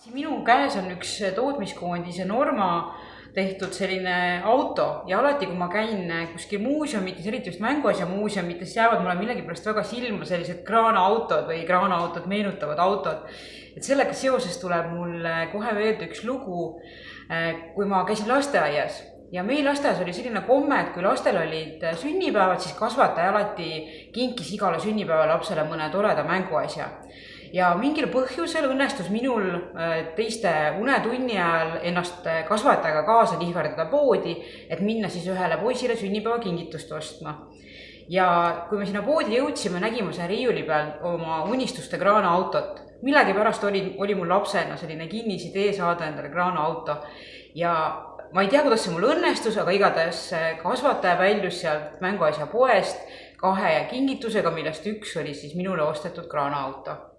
Minu käes on üks tootmiskoondise Norma tehtud selline auto ja alati, kui ma käin kuskil muuseumites, eriti just mänguasja muuseumites, jäävad mulle millegipärast väga silma sellised kraanaautod või kraanaautod meenutavad autod. Et sellega seoses tuleb mul kohe meelde üks lugu, kui ma käisin lasteaias. Ja meil lasteaias oli selline komme, et kui lastel olid sünnipäevad, siis kasvataja alati kinkis igale sünnipäeva lapsele mõne toreda mänguasja. Ja mingil põhjusel õnnestus minul teiste unetunni ajal ennast kasvatajaga kaasa nihverdada poodi, et minna siis ühele poisile sünnipäeva kingitust ostma. Ja kui me sinna poodi jõudsime, nägime seal riiuli peal oma unistuste kraanaautot. Millegi pärast oli mul lapsena selline kinnisidee saada endale kraanaauto. Ja ma ei tea, kuidas see mul õnnestus, aga igatahes kasvataja väljus sealt mänguasja poest 2 kingitusega, millest üks oli siis minule ostetud kraanaauto.